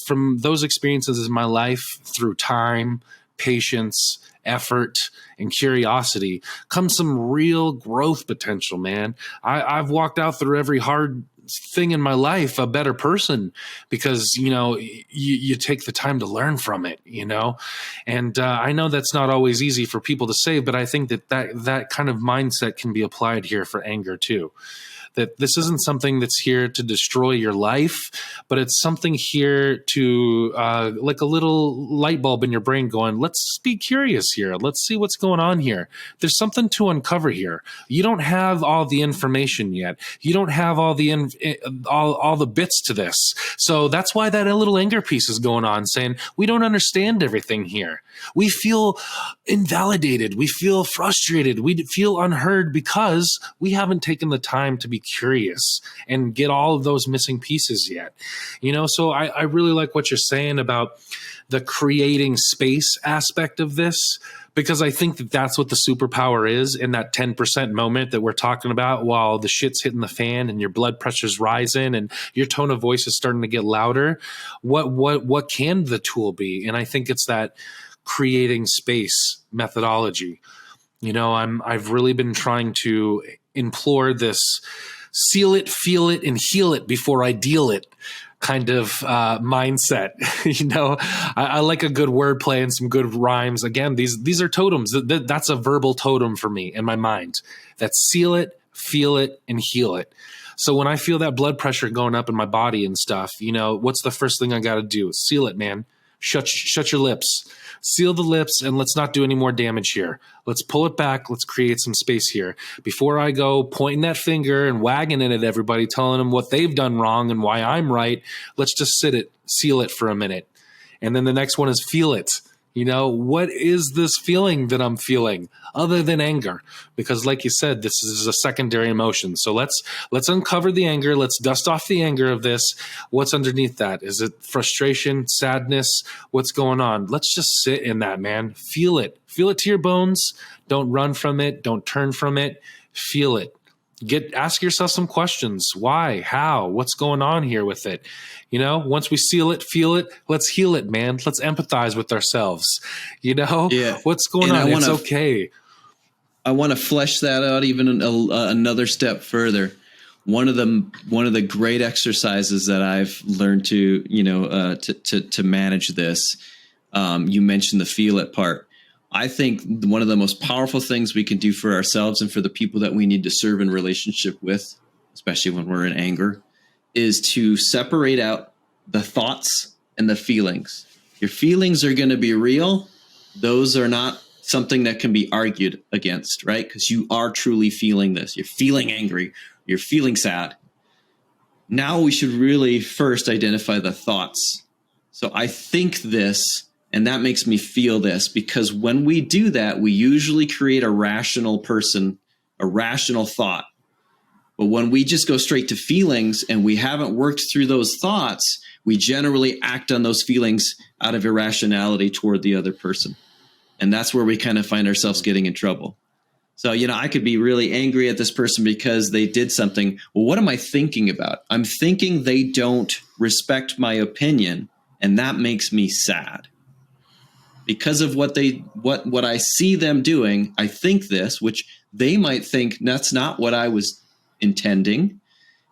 from those experiences in my life through time, patience, effort, and curiosity comes some real growth potential, man. I've walked out through every hard thing in my life a better person because, you take the time to learn from it, and I know that's not always easy for people to say, but I think that kind of mindset can be applied here for anger too. That this isn't something that's here to destroy your life, but it's something here to like a little light bulb in your brain going, let's be curious here. Let's see what's going on here. There's something to uncover here. You don't have all the information yet. You don't have all the all the bits to this. So that's why that little anger piece is going on, saying we don't understand everything here. We feel invalidated. We feel frustrated. We feel unheard because we haven't taken the time to be curious and get all of those missing pieces yet. So I really like what you're saying about the creating space aspect of this, because I think that's what the superpower is in that 10% moment that we're talking about while the shit's hitting the fan and your blood pressure's rising and your tone of voice is starting to get louder. What can the tool be? And I think it's that creating space methodology. I've really been trying to implore this seal it, feel it, and heal it before I deal it kind of mindset. I like a good wordplay and some good rhymes. Again, these are totems. That's a verbal totem for me in my mind. That's seal it, feel it, and heal it. So when I feel that blood pressure going up in my body and stuff, what's the first thing I got to do? Seal it, man. shut your lips, seal the lips, and let's not do any more damage here. Let's pull it back. Let's create some space here. Before I go pointing that finger and wagging it at everybody, telling them what they've done wrong and why I'm right, let's just seal it for a minute. And then the next one is feel it. What is this feeling that I'm feeling other than anger? Because like you said, this is a secondary emotion. So let's uncover the anger. Let's dust off the anger of this. What's underneath that? Is it frustration, sadness? What's going on? Let's just sit in that, man. Feel it. Feel it to your bones. Don't run from it. Don't turn from it. Feel it. Ask yourself some questions. Why? How? What's going on here with it? Once we seal it, feel it, let's heal it, man. Let's empathize with ourselves. Yeah. What's going on? It's okay. I want to flesh that out even another step further. One of the great exercises that I've learned to manage this. You mentioned the feel it part. I think one of the most powerful things we can do for ourselves and for the people that we need to serve in relationship with, especially when we're in anger, is to separate out the thoughts and the feelings. Your feelings are going to be real. Those are not something that can be argued against, right? Because you are truly feeling this. You're feeling angry. You're feeling sad. Now we should really first identify the thoughts. So I think this, and that makes me feel this, because when we do that, we usually create a rational person, a rational thought. But when we just go straight to feelings and we haven't worked through those thoughts, we generally act on those feelings out of irrationality toward the other person. And that's where we kind of find ourselves getting in trouble. So, I could be really angry at this person because they did something. Well, what am I thinking about? I'm thinking they don't respect my opinion, and that makes me sad. Because of what I see them doing, I think this, which they might think that's not what I was intending,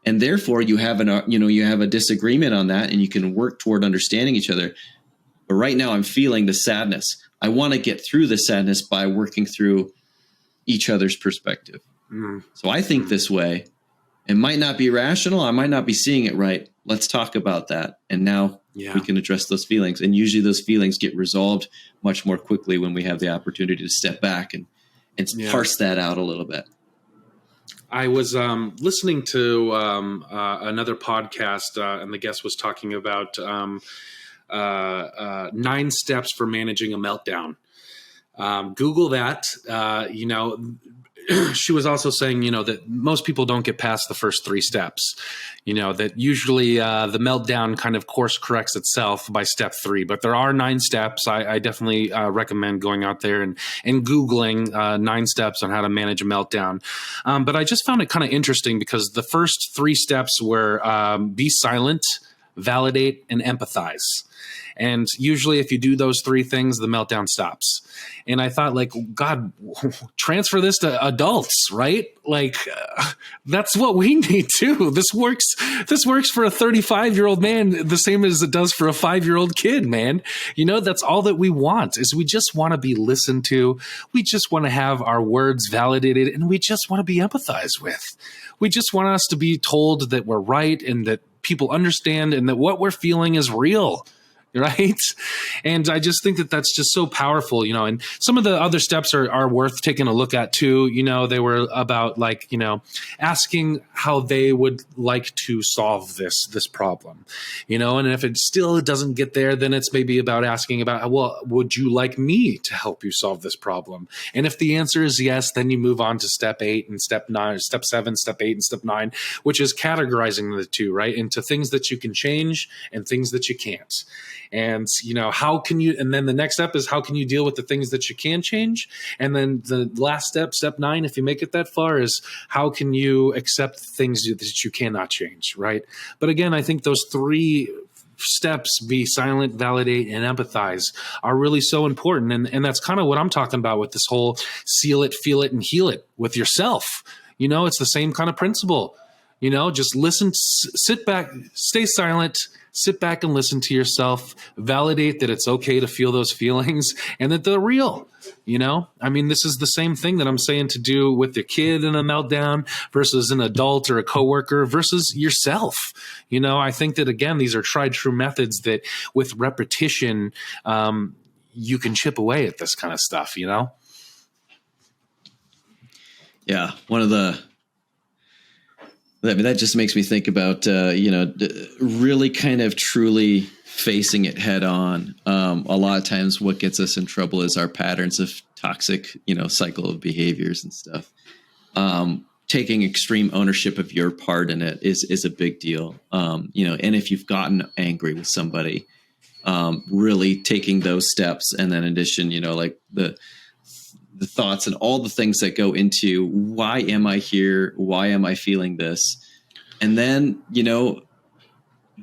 and therefore you have a disagreement on that, and you can work toward understanding each other. But right now, I'm feeling the sadness. I want to get through the sadness by working through each other's perspective. So I think this way. It might not be rational. I might not be seeing it right. Let's talk about that. And now we can address those feelings. And usually those feelings get resolved much more quickly when we have the opportunity to step back and parse that out a little bit. I was listening to another podcast, and the guest was talking about 9 steps for managing a meltdown. Google that. She was also saying, that most people don't get past the first 3 steps, that usually the meltdown kind of course corrects itself by step 3, but there are 9 steps. I definitely recommend going out there and Googling 9 steps on how to manage a meltdown. But I just found it kind of interesting because the first 3 steps were be silent, validate, and empathize. And usually if you do those 3 things, the meltdown stops. And I thought, God, transfer this to adults, right? That's what we need too. This works for a 35-year-old man the same as it does for a 5-year-old kid, man. That's all that we want is we just want to be listened to. We just want to have our words validated, and we just want to be empathized with. We just want us to be told that we're right and that people understand and that what we're feeling is real. Right. And I just think that that's just so powerful, and some of the other steps are worth taking a look at too. They were about asking how they would like to solve this problem, and if it still doesn't get there, then it's maybe about asking about, well, would you like me to help you solve this problem? And if the answer is yes, then you move on to step 8 and step 9, step 7, step 8 and step 9, which is categorizing the 2, right, into things that you can change and things that you can't. And, how can you, and then the next step is how can you deal with the things that you can change? And then the last step, step 9, if you make it that far, is how can you accept things that you cannot change, right? But again, I think those 3 steps, be silent, validate, and empathize, are really so important. And that's kind of what I'm talking about with this whole seal it, feel it, and heal it with yourself. It's the same kind of principle. Just listen, sit back, stay silent, sit back and listen to yourself, validate that it's okay to feel those feelings and that they're real. This is the same thing that I'm saying to do with the kid in a meltdown versus an adult or a coworker versus yourself. I think that, again, these are tried true methods that with repetition, you can chip away at this kind of stuff, Yeah. That just makes me think about, really kind of truly facing it head on. A lot of times what gets us in trouble is our patterns of toxic, cycle of behaviors and stuff. Taking extreme ownership of your part in it is a big deal. And if you've gotten angry with somebody, really taking those steps. And then in addition, like the thoughts and all the things that go into why am I here? Why am I feeling this? And then,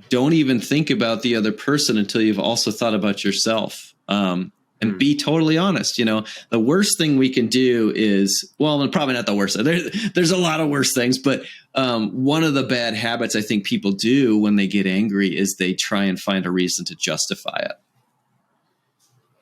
don't even think about the other person until you've also thought about yourself. And be totally honest. The worst thing we can do is, well, probably not the worst. There's a lot of worse things, but one of the bad habits I think people do when they get angry is they try and find a reason to justify it.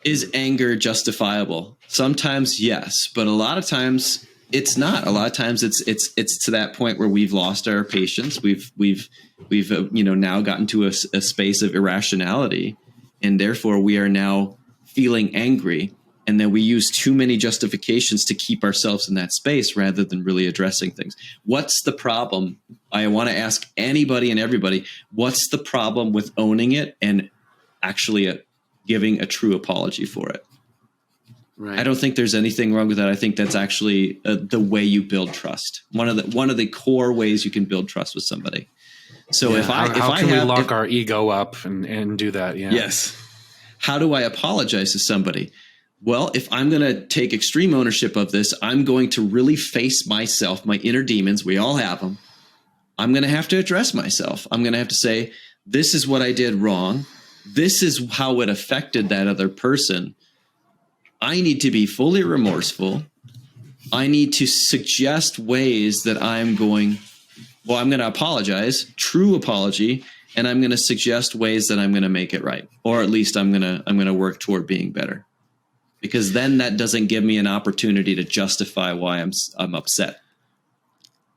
Is anger justifiable? Sometimes yes, but a lot of times it's not. A lot of times it's to that point where we've lost our patience. We've now gotten to a space of irrationality, and therefore we are now feeling angry, and then we use too many justifications to keep ourselves in that space rather than really addressing things. What's the problem? I want to ask anybody and everybody, what's the problem with owning it and actually giving a true apology for it? Right. I don't think there's anything wrong with that. I think that's actually the way you build trust. One of the core ways you can build trust with somebody. So how can we lock our ego up and do that? Yeah. Yes. How do I apologize to somebody? Well, if I'm going to take extreme ownership of this, I'm going to really face myself, my inner demons. We all have them. I'm going to have to address myself. I'm going to have to say, this is what I did wrong. This is how it affected that other person. I need to be fully remorseful. I need to suggest ways that I'm going to apologize, true apology, and I'm going to suggest ways that I'm going to make it right, or at least I'm going to work toward being better. Because then that doesn't give me an opportunity to justify why I'm upset.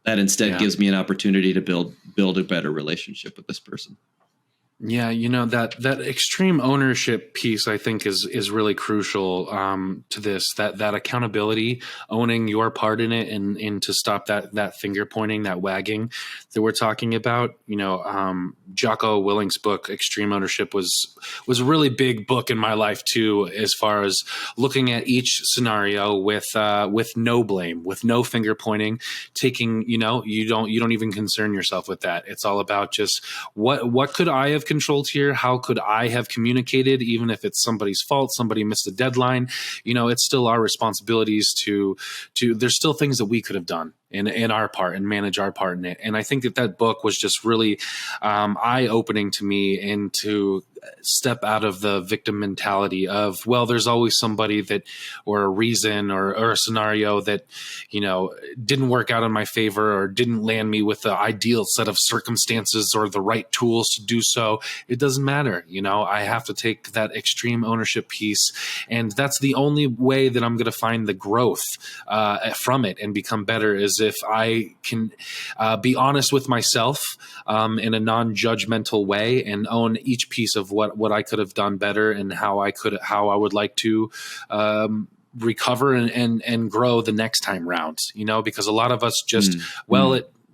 That instead gives me an opportunity to build a better relationship with this person. Yeah, that extreme ownership piece, I think, is really crucial to this. That accountability, owning your part in it, and to stop that finger pointing, that wagging that we're talking about. Jocko Willink's book Extreme Ownership was a really big book in my life too, as far as looking at each scenario with no blame, with no finger pointing, taking you don't even concern yourself with that. It's all about just what could I have controlled here? How could I have communicated, even if it's somebody's fault, somebody missed a deadline? It's still our responsibilities to there's still things that we could have done in our part and manage our part in it. And I think that book was just really eye-opening to me, and to step out of the victim mentality of, well, there's always somebody that, or a reason or a scenario that, didn't work out in my favor or didn't land me with the ideal set of circumstances or the right tools to do so. It doesn't matter. I have to take that extreme ownership piece, and that's the only way that I'm going to find the growth from it and become better, is if I can be honest with myself in a non-judgmental way, and own each piece of what I could have done better, and how I would like to recover and grow the next time round, because a lot of us just,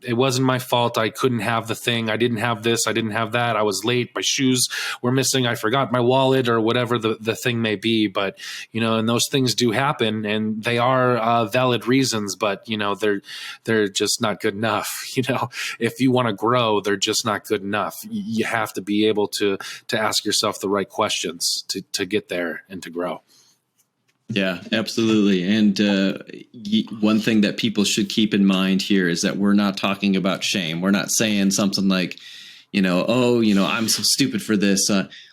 it wasn't my fault. I couldn't have the thing. I didn't have this. I didn't have that. I was late. My shoes were missing. I forgot my wallet, or whatever the thing may be. But, and those things do happen, and they are valid reasons, but, they're just not good enough. If you want to grow, they're just not good enough. You have to be able to ask yourself the right questions to get there and to grow. Yeah, absolutely. And one thing that people should keep in mind here is that we're not talking about shame. We're not saying something like, I'm so stupid for this.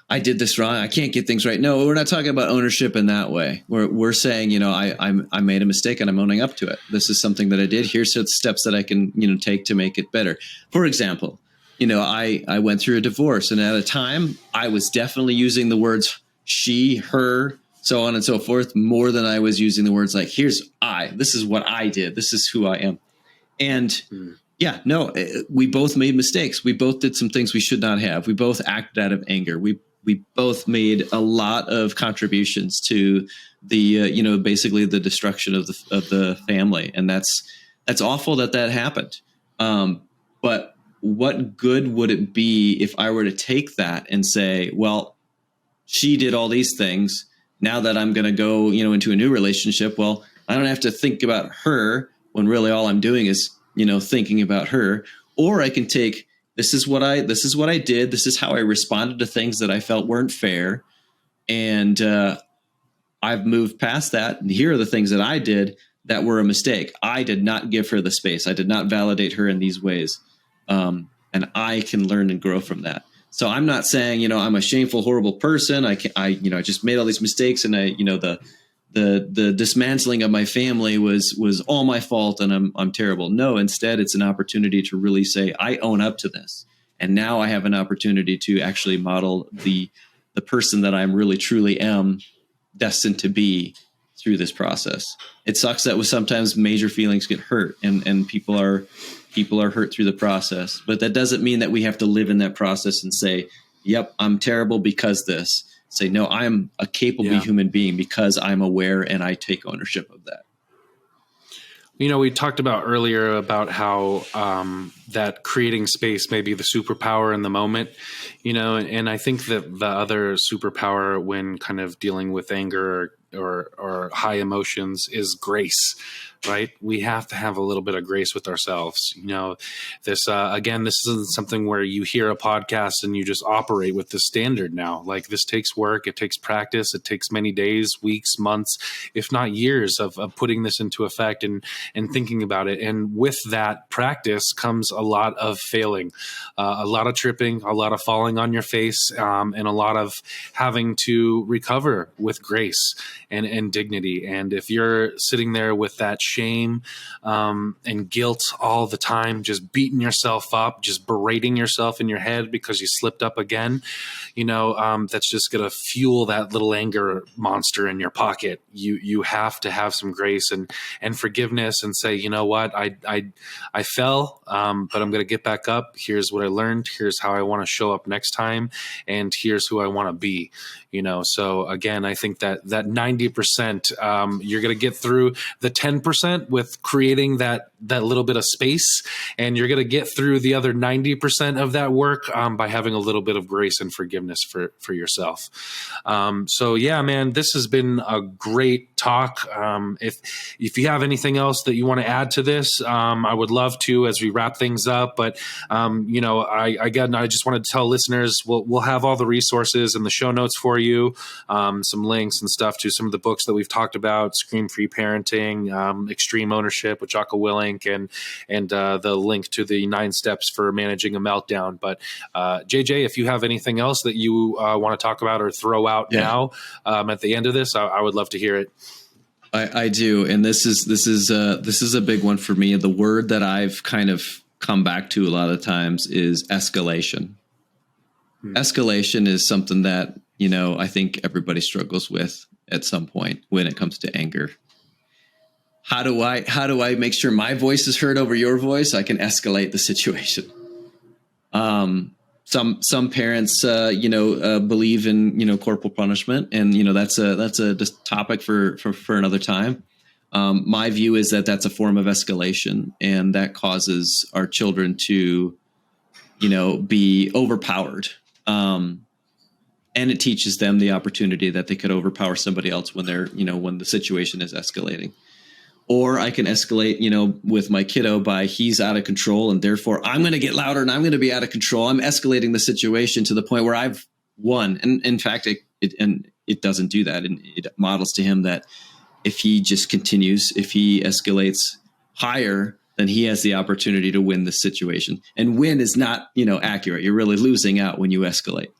I did this wrong. I can't get things right. No, we're not talking about ownership in that way. We're saying, I made a mistake and I'm owning up to it. This is something that I did. Here's the steps that I can, take to make it better. For example, I went through a divorce, and at a time I was definitely using the words she, her, so on and so forth, more than I was using the words like, this is what I did. This is who I am. And we both made mistakes. We both did some things we should not have. We both acted out of anger. We both made a lot of contributions to the, basically the destruction of the family. And that's awful that happened. But what good would it be if I were to take that and say, well, she did all these things. Now that I'm going to go, into a new relationship, well, I don't have to think about her when really all I'm doing is, thinking about her. Or I can take, this is what I did. This is how I responded to things that I felt weren't fair. And I've moved past that. And here are the things that I did that were a mistake. I did not give her the space. I did not validate her in these ways. And I can learn and grow from that. So I'm not saying, I'm a shameful, horrible person. I just made all these mistakes, and the dismantling of my family was all my fault, and I'm terrible. No, instead, it's an opportunity to really say, I own up to this. And now I have an opportunity to actually model the person that I'm really truly am destined to be through this process. It sucks that sometimes major feelings get hurt, and people are hurt through the process, but that doesn't mean that we have to live in that process and say, yep, I'm terrible because this. Say, no, I'm a capable human being because I'm aware and I take ownership of that. We talked about earlier about how that creating space may be the superpower in the moment, and I think that the other superpower when kind of dealing with anger or high emotions is grace, right? We have to have a little bit of grace with ourselves. This isn't something where you hear a podcast and you just operate with the standard now. Like, this takes work. It takes practice. It takes many days, weeks, months, if not years of putting this into effect and thinking about it. And with that practice comes a lot of failing, a lot of tripping, a lot of falling on your face, and a lot of having to recover with grace and dignity. And if you're sitting there with that shame and guilt all the time, just beating yourself up, just berating yourself in your head because you slipped up again, that's just going to fuel that little anger monster in your pocket. You have to have some grace and forgiveness and say, you know what, I fell, but I'm going to get back up. Here's what I learned. Here's how I want to show up next time. And here's who I want to be. So again, I think that 90%, you're going to get through the 10% with creating that little bit of space, and you're going to get through the other 90% of that work by having a little bit of grace and forgiveness for yourself. So yeah, man, this has been a great talk. If you have anything else that you want to add to this, I would love to as we wrap things up. But I just wanted to tell listeners we'll have all the resources in the show notes for you, some links and stuff to some of the books that we've talked about: Scream Free Parenting, Extreme Ownership with Jocko Willink, and the link to the 9 steps for managing a meltdown. But JJ, if you have anything else that you want to talk about or throw out now at the end of this, I would love to hear it. I do, and this is a big one for me. The word that I've kind of come back to a lot of times is escalation. Escalation is something that I think everybody struggles with at some point when it comes to anger. How do I make sure my voice is heard over your voice? I can escalate the situation. Some parents, believe in, corporal punishment, and that's a topic for another time. My view is that that's a form of escalation, and that causes our children to, be overpowered. And it teaches them the opportunity that they could overpower somebody else when they're, when the situation is escalating. Or I can escalate, with my kiddo by he's out of control, and therefore I'm going to get louder and I'm going to be out of control. I'm escalating the situation to the point where I've won. And in fact, it doesn't do that. And it models to him that if he just continues, if he escalates higher, then he has the opportunity to win this situation. And win is not, accurate. You're really losing out when you escalate.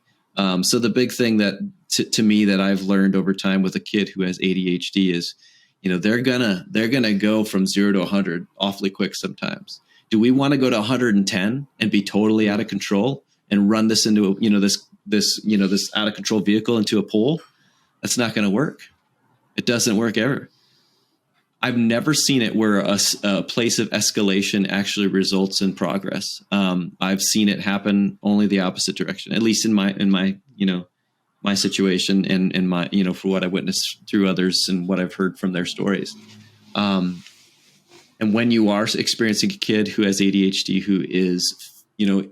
So the big thing that to me that I've learned over time with a kid who has ADHD is, they're gonna go from 0 to 100 awfully quick sometimes. Do we want to go to 110 and be totally out of control and run this into this out of control vehicle into a pool? That's not going to work. It doesn't work ever. I've never seen it where a place of escalation actually results in progress. I've seen it happen only the opposite direction, at least in my my situation and my, for what I witnessed through others and what I've heard from their stories. And when you are experiencing a kid who has ADHD, who is,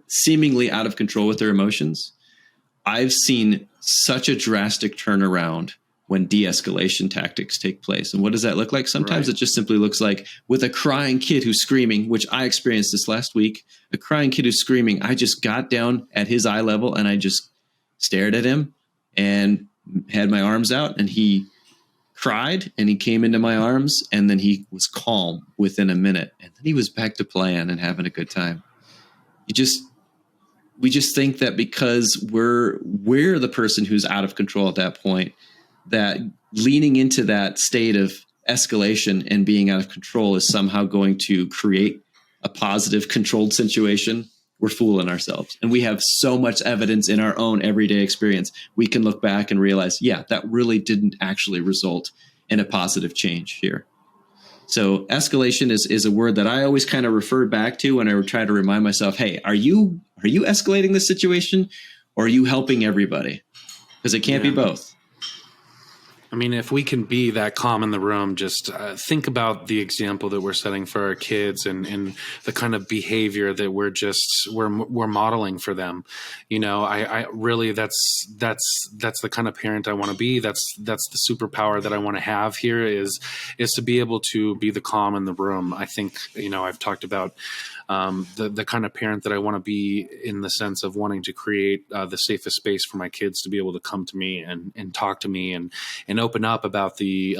seemingly out of control with their emotions, I've seen such a drastic turnaround when de-escalation tactics take place. And what does that look like? Sometimes It just simply looks like with a crying kid who's screaming, which I experienced this last week, a crying kid who's screaming. I just got down at his eye level and I just stared at him and had my arms out, and he cried and he came into my arms, and then he was calm within a minute, and then he was back to playing and having a good time. We just think that because we're the person who's out of control at that point, that leaning into that state of escalation and being out of control is somehow going to create a positive controlled situation. We're fooling ourselves. And we have so much evidence in our own everyday experience. We can look back and realize, yeah, that really didn't actually result in a positive change here. So escalation is a word that I always kind of refer back to when I try to remind myself, hey, are you escalating this situation, or are you helping everybody? Because it can't be both. I mean, if we can be that calm in the room, just think about the example that we're setting for our kids and the kind of behavior that we're modeling for them. I really, that's the kind of parent I want to be. That's the superpower that I want to have here is to be able to be the calm in the room. I think, I've talked about the kind of parent that I want to be, in the sense of wanting to create the safest space for my kids to be able to come to me and talk to me and open up about the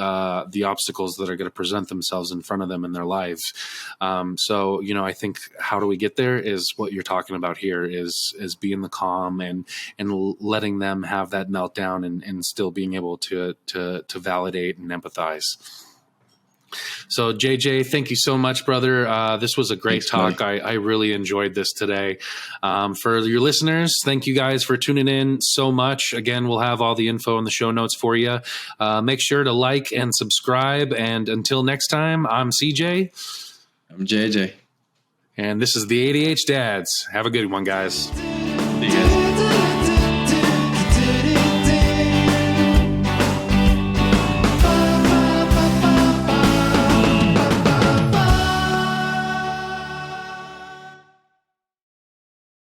obstacles that are going to present themselves in front of them in their lives. So, I think how do we get there is what you're talking about here is being the calm and letting them have that meltdown and still being able to validate and empathize. So JJ, thank you so much, brother. This was a great talk. I really enjoyed this today. For your listeners, thank you guys for tuning in so much. Again, we'll have all the info in the show notes for you. Make sure to like and subscribe. And until next time, I'm CJ. I'm JJ. And this is the ADHD Dads. Have a good one, guys. See you guys.